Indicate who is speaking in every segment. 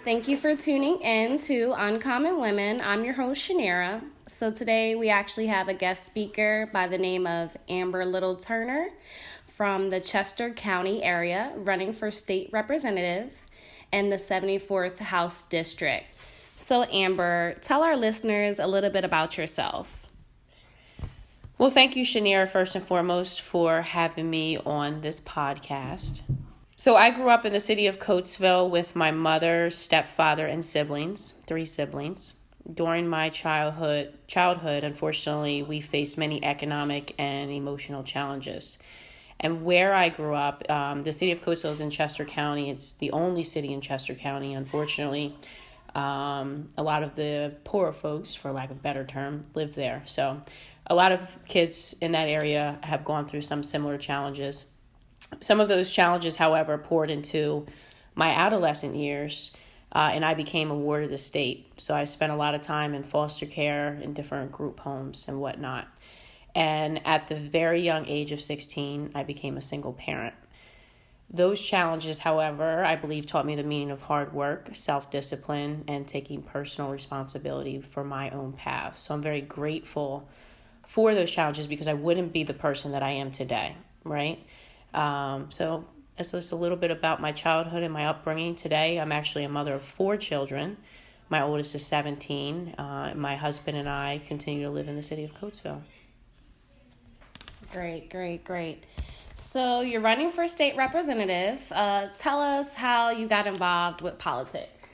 Speaker 1: Thank you for tuning in to Uncommon Women. I'm your host, Shanera. So today we actually have a guest speaker by the name of Amber Little Turner from the Chester County area, running for state representative in the 74th House District. So Amber, tell our listeners a little bit about yourself.
Speaker 2: Well, thank you, Shanera, first and foremost, for having me on this podcast. So I grew up in the city of Coatesville with my mother, stepfather, and siblings, 3 siblings. During my childhood, unfortunately, we faced many economic and emotional challenges. And where I grew up, the city of Coatesville is in Chester County. It's the only city in Chester County, unfortunately. A lot of the poorer folks, for lack of a better term, live there. So a lot of kids in that area have gone through some similar challenges. Some of those challenges, however, poured into my adolescent years, and I became a ward of the state. So I spent a lot of time in foster care, in different group homes and whatnot. And at the very young age of 16, I became a single parent. Those challenges, however, I believe taught me the meaning of hard work, self-discipline, and taking personal responsibility for my own path. So I'm very grateful for those challenges because I wouldn't be the person that I am today, right? So that's just a little bit about my childhood and my upbringing. Today, I'm actually a mother of 4 children. My oldest is 17. My husband and I continue to live in the city of Coatesville.
Speaker 1: Great. So you're running for state representative. Tell us how you got involved with politics.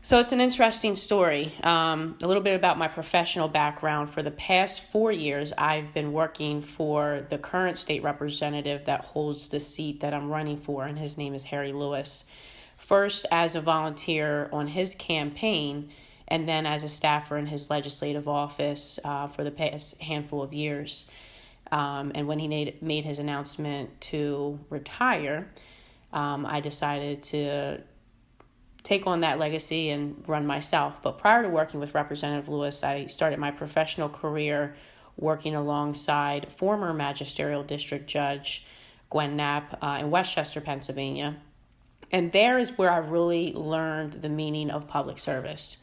Speaker 2: So it's an interesting story. A little bit about my professional background. For the past 4 years, I've been working for the current state representative that holds the seat that I'm running for, and his name is Harry Lewis. First as a volunteer on his campaign, and then as a staffer in his legislative office for the past handful of years. And when he made his announcement to retire, I decided to take on that legacy and run myself. But prior to working with Representative Lewis, I started my professional career working alongside former magisterial district judge Gwenn Knapp in Westchester, Pennsylvania. And there is where I really learned the meaning of public service.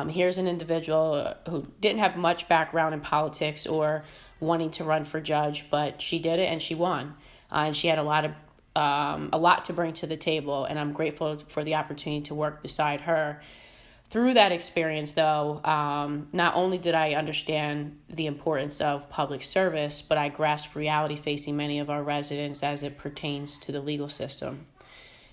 Speaker 2: Here's an individual who didn't have much background in politics or wanting to run for judge, but she did it and she won. And she had a lot to bring to the table, and I'm grateful for the opportunity to work beside her. Through that experience, though, not only did I understand the importance of public service, but I grasped reality facing many of our residents as it pertains to the legal system.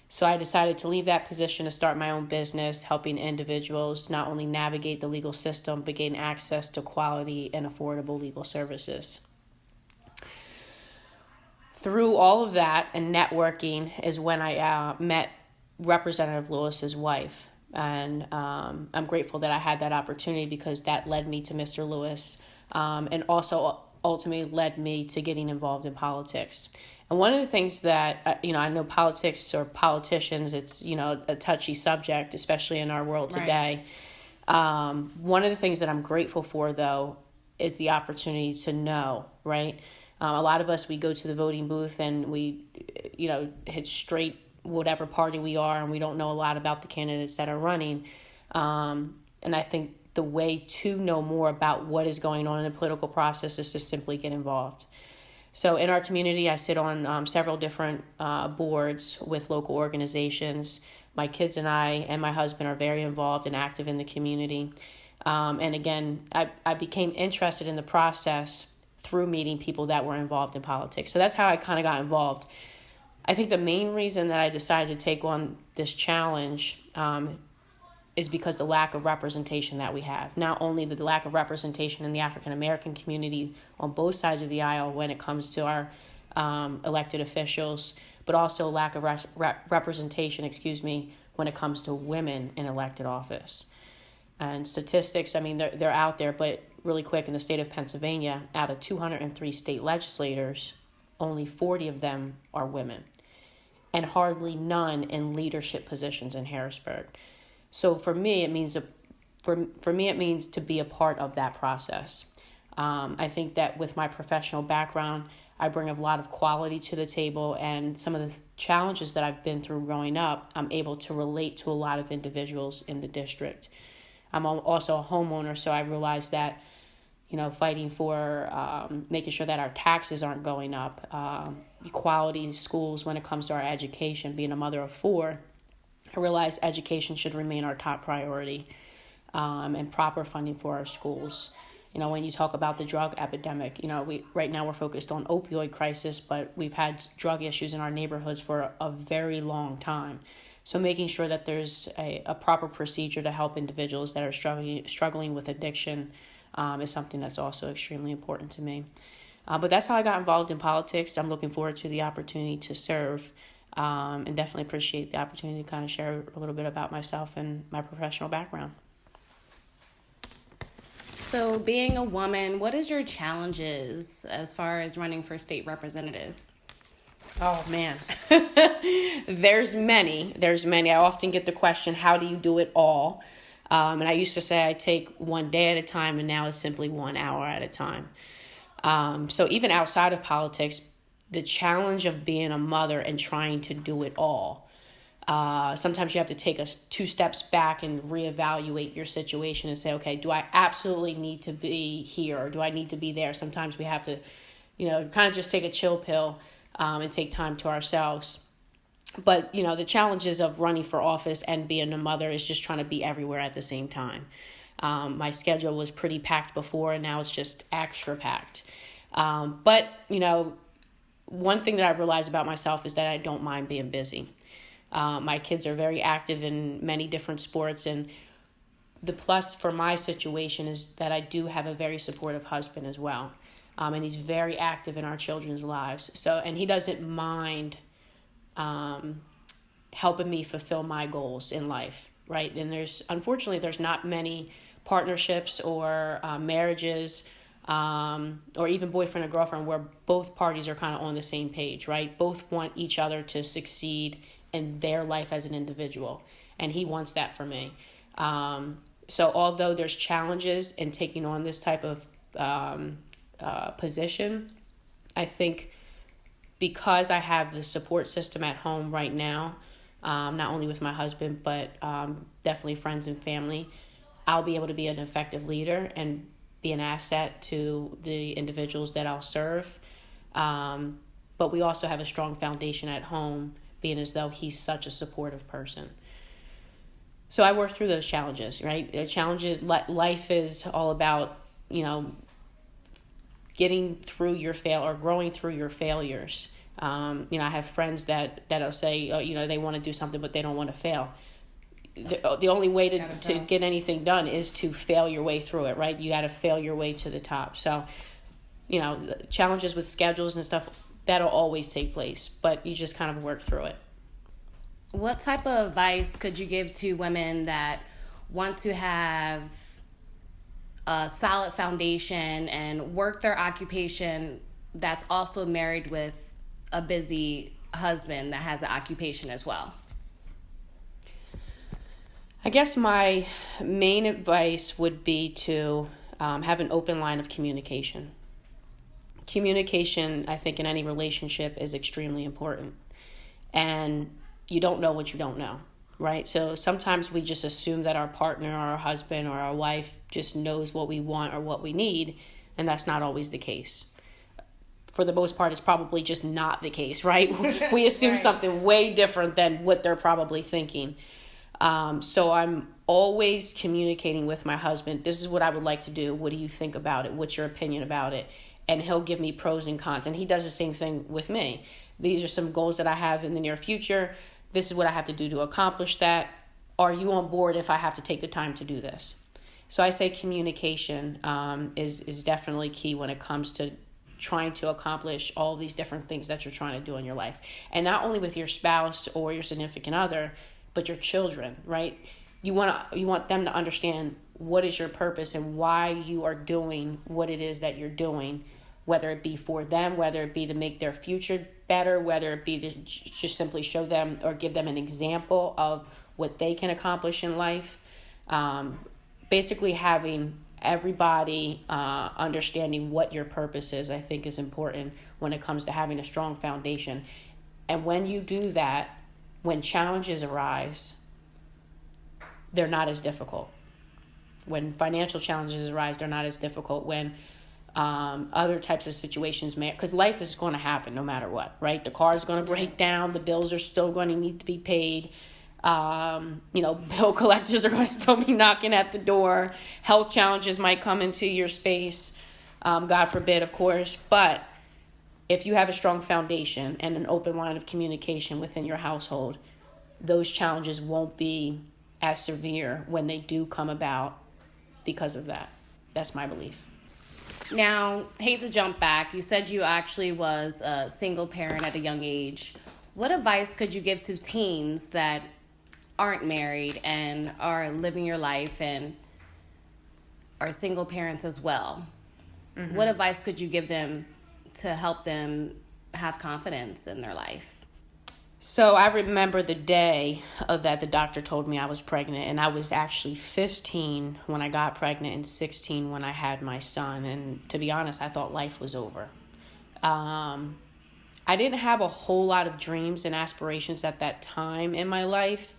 Speaker 2: So I decided to leave that position to start my own business, helping individuals not only navigate the legal system, but gain access to quality and affordable legal services. Through all of that and networking is when I met Representative Lewis's wife. And I'm grateful that I had that opportunity because that led me to Mr. Lewis and also ultimately led me to getting involved in politics. And one of the things that, I know politics or politicians, it's, a touchy subject, especially in our world today. Right. One of the things that I'm grateful for, though, is the opportunity to know, right? A lot of us, we go to the voting booth and we, hit straight whatever party we are, and we don't know a lot about the candidates that are running. And I think the way to know more about what is going on in the political process is to simply get involved. So in our community, I sit on several different boards with local organizations. My kids and I and my husband are very involved and active in the community. And again, I became interested in the process through meeting people that were involved in politics. So that's how I kind of got involved. I think the main reason that I decided to take on this challenge is because the lack of representation that we have. Not only the lack of representation in the African American community on both sides of the aisle when it comes to our elected officials, but also lack of representation, when it comes to women in elected office. And statistics, they're out there, but really quick, in the state of Pennsylvania, out of 203 state legislators, only 40 of them are women, and hardly none in leadership positions in Harrisburg. So for me, it means it means to be a part of that process. I think that with my professional background, I bring a lot of quality to the table, and some of the challenges that I've been through growing up, I'm able to relate to a lot of individuals in the district. I'm also a homeowner, so I realized that, fighting for making sure that our taxes aren't going up, equality in schools when it comes to our education. Being a mother of 4, I realized education should remain our top priority, and proper funding for our schools. When you talk about the drug epidemic, right now we're focused on opioid crisis, but we've had drug issues in our neighborhoods for a very long time. So making sure that there's a proper procedure to help individuals that are struggling with addiction is something that's also extremely important to me. But that's how I got involved in politics. I'm looking forward to the opportunity to serve, and definitely appreciate the opportunity to kind of share a little bit about myself and my professional background.
Speaker 1: So being a woman, what is your challenges as far as running for state representative?
Speaker 2: Oh, man. There's many. I often get the question, how do you do it all? And I used to say I take one day at a time, and now it's simply 1 hour at a time. So even outside of politics, the challenge of being a mother and trying to do it all. Sometimes you have to take 2 steps back and reevaluate your situation and say, okay, do I absolutely need to be here, or do I need to be there? Sometimes we have to, kind of just take a chill pill, and take time to ourselves. But, the challenges of running for office and being a mother is just trying to be everywhere at the same time. My schedule was pretty packed before, and now it's just extra packed. But, one thing that I've realized about myself is that I don't mind being busy. My kids are very active in many different sports, and the plus for my situation is that I do have a very supportive husband as well. And he's very active in our children's lives. And he doesn't mind helping me fulfill my goals in life, right? And unfortunately, there's not many partnerships or marriages, or even boyfriend or girlfriend, where both parties are kind of on the same page, right? Both want each other to succeed in their life as an individual. And he wants that for me. So although there's challenges in taking on this type of position, I think because I have the support system at home right now, not only with my husband, but definitely friends and family, I'll be able to be an effective leader and be an asset to the individuals that I'll serve. But we also have a strong foundation at home, being as though he's such a supportive person. So I work through those challenges, right? Life is all about, getting through your or growing through your failures. I have friends that'll say, they want to do something, but they don't want to fail. The only way to get anything done is to fail your way through it, right? You got to fail your way to the top. So, challenges with schedules and stuff, that'll always take place, but you just kind of work through it.
Speaker 1: What type of advice could you give to women that want to have a solid foundation and work their occupation that's also married with a busy husband that has an occupation as well?
Speaker 2: I guess my main advice would be to have an open line of communication. Communication, I think, in any relationship is extremely important. And you don't know what you don't know, right? So sometimes we just assume that our partner or our husband or our wife just knows what we want or what we need, and that's not always the case. For the most part, it's probably just not the case, right? We assume right. Something way different than what they're probably thinking. So I'm always communicating with my husband. This is what I would like to do. What do you think about it? What's your opinion about it? And he'll give me pros and cons. And he does the same thing with me. These are some goals that I have in the near future. This is what I have to do to accomplish that. Are you on board if I have to take the time to do this? So I say communication is definitely key when it comes to trying to accomplish all these different things that you're trying to do in your life. And not only with your spouse or your significant other, but your children, right? You want them to understand what is your purpose and why you are doing what it is that you're doing, whether it be for them, whether it be to make their future better, whether it be to just simply show them or give them an example of what they can accomplish in life. Basically having everybody understanding what your purpose is, I think, is important when it comes to having a strong foundation. And when you do that, when challenges arise, they're not as difficult. When financial challenges arise, they're not as difficult. When other types of situations because life is going to happen no matter what, right? The car is going to break down. The bills are still going to need to be paid. Bill collectors are going to still be knocking at the door. Health challenges might come into your space. God forbid, of course. But if you have a strong foundation and an open line of communication within your household, those challenges won't be as severe when they do come about because of that. That's my belief.
Speaker 1: Now, hate to jump back. You said you actually was a single parent at a young age. What advice could you give to teens that aren't married and are living your life and are single parents as well? Mm-hmm. What advice could you give them to help them have confidence in their life?
Speaker 2: So I remember the day that the doctor told me I was pregnant, and I was actually 15 when I got pregnant and 16 when I had my son. And to be honest, I thought life was over. I didn't have a whole lot of dreams and aspirations at that time in my life,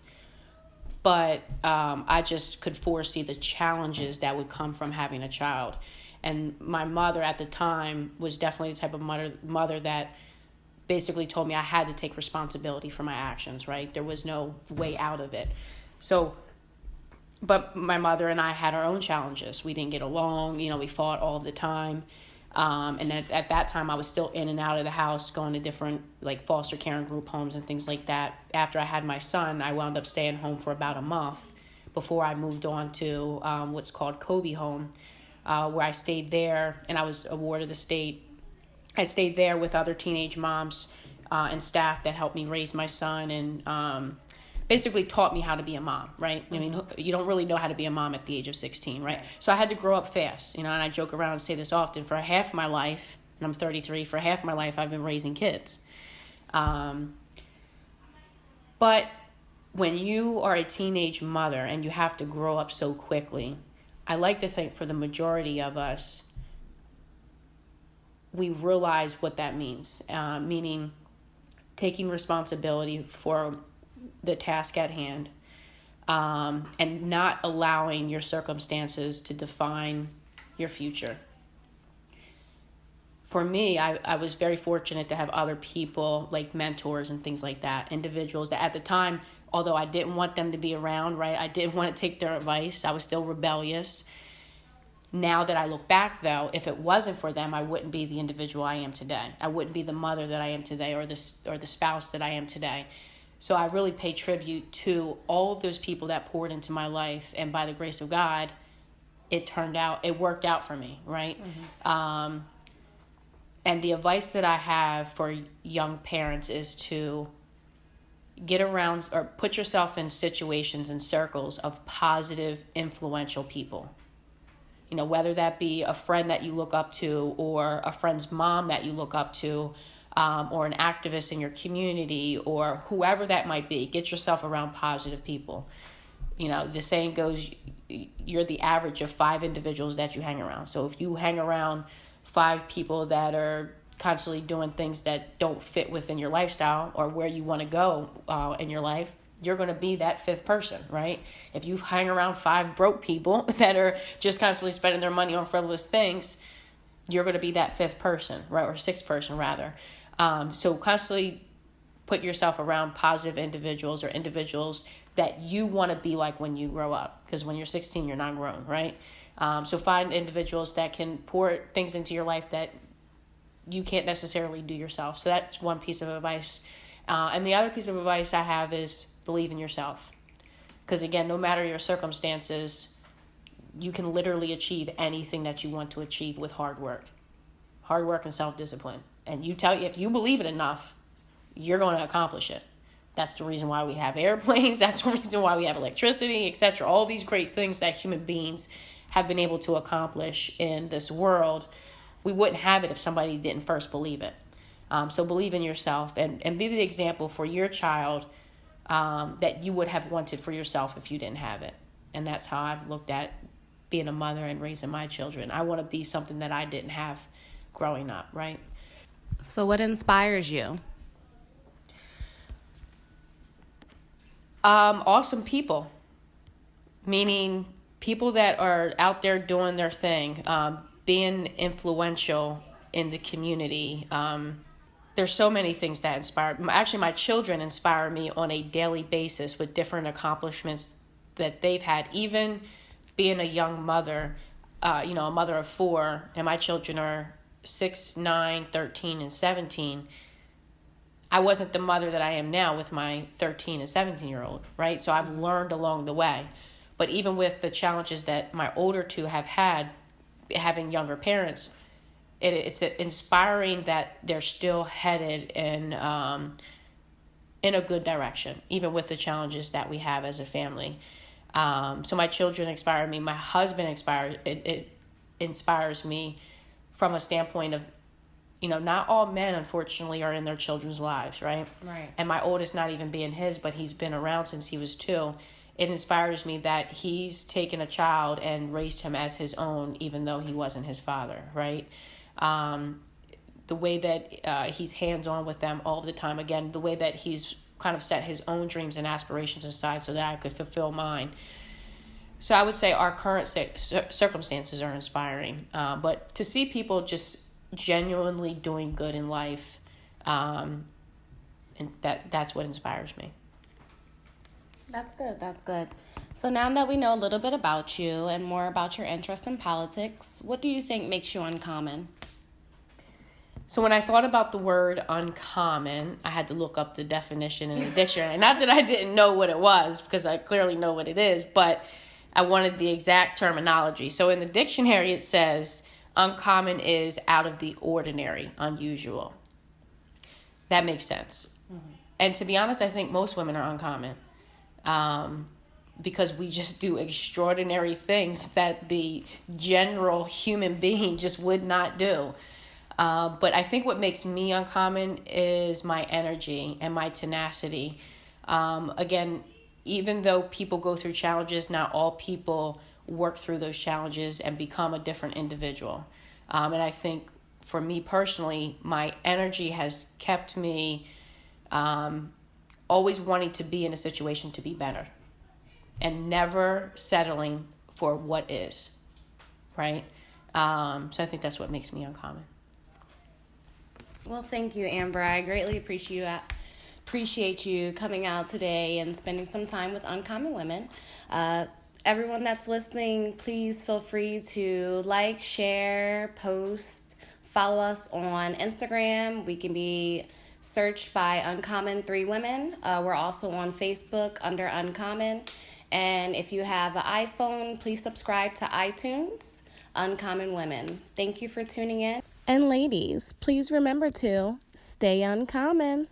Speaker 2: but I just could foresee the challenges that would come from having a child. And my mother at the time was definitely the type of mother that basically told me I had to take responsibility for my actions, right? There was no way out of it. So, but my mother and I had our own challenges. We didn't get along, we fought all the time. And at that time I was still in and out of the house, going to different like foster care and group homes and things like that. After I had my son, I wound up staying home for about a month before I moved on to what's called Kobe Home, where I stayed there and I was awarded the state. I stayed there with other teenage moms and staff that helped me raise my son and basically taught me how to be a mom, right? I mean, you don't really know how to be a mom at the age of 16, right? So I had to grow up fast, and I joke around and say this often. For half my life, and I'm 33, for half my life I've been raising kids. But when you are a teenage mother and you have to grow up so quickly, I like to think for the majority of us, we realize what that means, meaning taking responsibility for the task at hand, and not allowing your circumstances to define your future. For me, I was very fortunate to have other people, like mentors and things like that, individuals that at the time, although I didn't want them to be around, right? I didn't want to take their advice. I was still rebellious. Now that I look back, though, if it wasn't for them, I wouldn't be the individual I am today. I wouldn't be the mother that I am today, or the spouse that I am today. So I really pay tribute to all of those people that poured into my life, and by the grace of God, it worked out for me, right? Mm-hmm. And the advice that I have for young parents is to get around or put yourself in situations and circles of positive, influential people. Whether that be a friend that you look up to, or a friend's mom that you look up to, or an activist in your community, or whoever that might be. Get yourself around positive people. The saying goes, you're the average of 5 individuals that you hang around. So if you hang around 5 people that are constantly doing things that don't fit within your lifestyle or where you want to go in your life, you're going to be that 5th person, right? If you hang around 5 broke people that are just constantly spending their money on frivolous things, you're going to be that 5th person, right? Or 6th person, rather. So constantly put yourself around positive individuals, or individuals that you want to be like when you grow up. Because when you're 16, you're not grown, right? So find individuals that can pour things into your life that you can't necessarily do yourself. So that's one piece of advice. And the other piece of advice I have is believe in yourself. Because again, no matter your circumstances, you can literally achieve anything that you want to achieve with hard work and self-discipline. And if you believe it enough, you're going to accomplish it. That's the reason why we have airplanes. That's the reason why we have electricity, etc. All these great things that human beings have been able to accomplish in this world. We wouldn't have it if somebody didn't first believe it. So believe in yourself and be the example for your child that you would have wanted for yourself if you didn't have it. And that's how I've looked at being a mother and raising my children. I want to be something that I didn't have growing up, right?
Speaker 1: So what inspires you?
Speaker 2: Awesome people, meaning people that are out there doing their thing, being influential in the community. There's so many things that inspire. Actually, my children inspire me on a daily basis with different accomplishments that they've had. Even being a young mother, a mother of 4, and my children are 6, 9, 13, and 17. I wasn't the mother that I am now with my 13 and 17-year-old, right? So I've learned along the way. But even with the challenges that my older 2 have had, having younger parents, it's inspiring that they're still headed in a good direction, even with the challenges that we have as a family. So my children inspire me. My husband inspires me from a standpoint of, not all men, unfortunately, are in their children's lives, right?
Speaker 1: Right.
Speaker 2: And my oldest not even being his, but he's been around since he was 2. It inspires me that he's taken a child and raised him as his own, even though he wasn't his father, right? The way that he's hands-on with them all the time. Again, the way that he's kind of set his own dreams and aspirations aside so that I could fulfill mine. So I would say our current circumstances are inspiring. But to see people just genuinely doing good in life, and that's what inspires me.
Speaker 1: That's good. So now that we know a little bit about you and more about your interest in politics, what do you think makes you uncommon?
Speaker 2: So when I thought about the word uncommon, I had to look up the definition in the dictionary. Not that I didn't know what it was, because I clearly know what it is, but I wanted the exact terminology. So in the dictionary, it says uncommon is out of the ordinary, unusual. That makes sense. Mm-hmm. And to be honest, I think most women are uncommon, because we just do extraordinary things that the general human being just would not do. But I think what makes me uncommon is my energy and my tenacity. Again, even though people go through challenges, not all people work through those challenges and become a different individual. And I think for me personally, my energy has kept me always wanting to be in a situation to be better and never settling for what is, right? So I think that's what makes me uncommon.
Speaker 1: Well, thank you, Amber. I greatly appreciate you coming out today and spending some time with Uncommon Women. Everyone that's listening, please feel free to like, share, post, follow us on Instagram. We can be searched by Uncommon 3 Women. We're also on Facebook under Uncommon. And if you have an iPhone, please subscribe to iTunes, Uncommon Women. Thank you for tuning in. And ladies, please remember to stay uncommon.